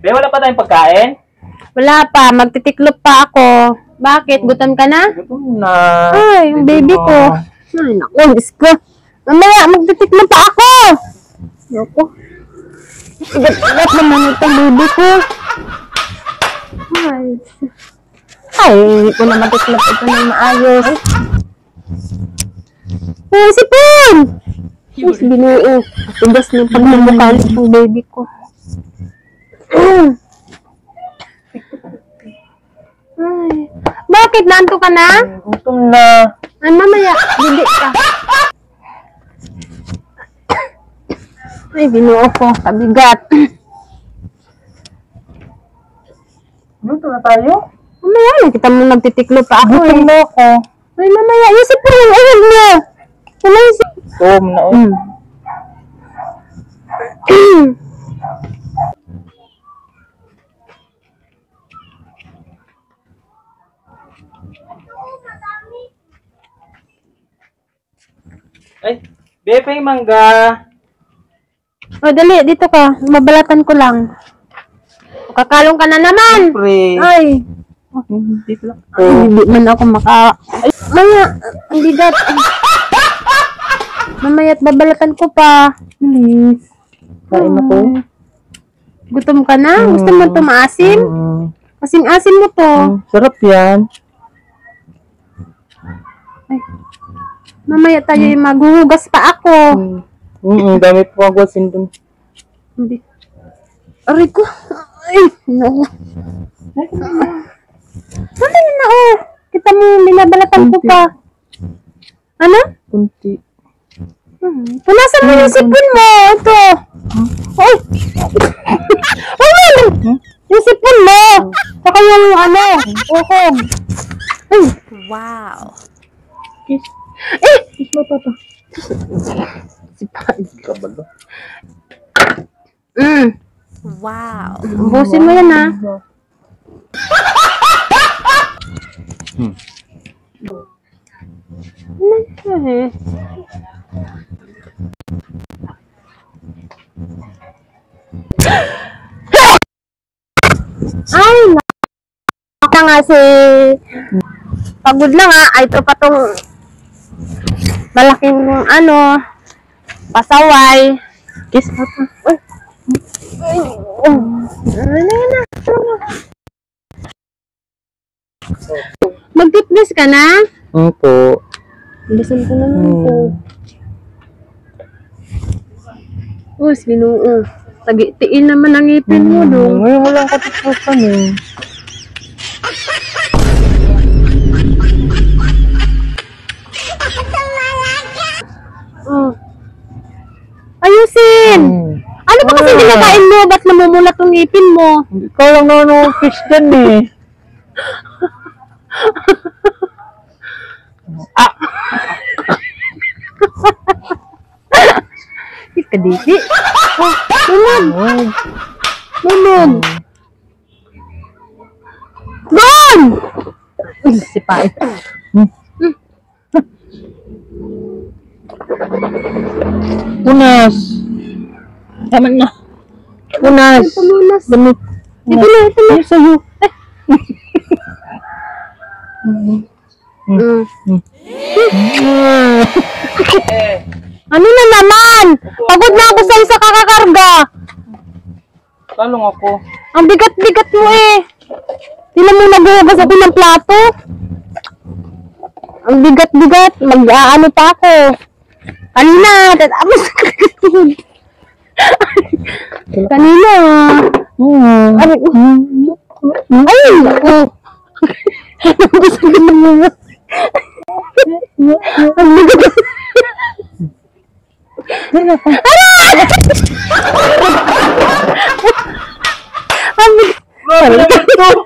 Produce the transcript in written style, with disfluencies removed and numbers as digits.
Be, wala pa tayong pagkain? Wala pa, magtitiklop pa ako. Bakit? Gutom ka na? Gutom na. Ay, yung baby ko. Ay, naku, Diyos ko. Mamaya, magtitiklop pa ako. Naku. Igat naman itong baby ko. Ay, hindi ko na matiklop ito ng maayos. Oh, sipon! Ay, binuo. Tigas na pagmamukali ng baby ko. Ay, bakit? Nanto ka na? Gutom na. Ay, mamaya, hindi ka. Ay, binuo ko. Kabigat. Gutom na tayo? Mamaya, nakita mo nagtitiklo pa ako. Gutom na ako. Ay, mamaya, isip mo yung ayun mo. Wala isip. Gutom na ako. Ay, Bepe, mangga. O, dali, dito ka. Mabalatan ko lang. Kakalong ka na naman. Pre. Ay. Hindi lang. Ay, hindi man ako maka... Ay, maya, ang bigat. Ay. Mamaya't babalatan ko pa. Please. Kain ako. Gutom ka na? Gusto mo ito maasim? Kasing asim mo to. Sarap yan. Ay. Mamaya tayo yung maghuhugas pa ako. Dami po ako sindon. Hindi. Aray ko. Ay, no. Ano na, oh. Kita mo, binabalatan ko pa. Ano? Kunti. Punasan mo yung sipon mo. Ito. Ay. Ay, yung sipon mo. Saka yung ano. Ukog. Ay. Wow. Eh. Papa. Sipain. Kabalo. Wow. Busin mo yan, ha. Ay, naka nga si pagod na nga. Ay, ito pa tong malaking ano pasaway. Kiss pa pa. Uy. Mag-toothbrush ka na? Opo. Bisan ko naman po. Binuo. Tagi-tiin naman ang ngipin mo doon. Ngayon walang katutusan eh. Ayusin! Ano ba kasi dinakain mo? Ba't namumulat ang ngipin mo? Ikaw lang naman ang fish dyan eh. Kadiki. Lunod! Lunod! Doon! Uy, sipain. Punas. Tama na. Punas. Punas. Damit. Ito na, ito na. Sa'yo. Ano na naman? Pagod na ako sa isa kakakarga. Talong ako. Ang bigat-bigat mo eh. Tingnan mo naghuhugas ako ng plato. Ang bigat-bigat. Mag-aano pa ako. Kanina. Tatapos. Kanina. Ay! Oh! Gusto ko naman. Ang bigat. Ang bigat.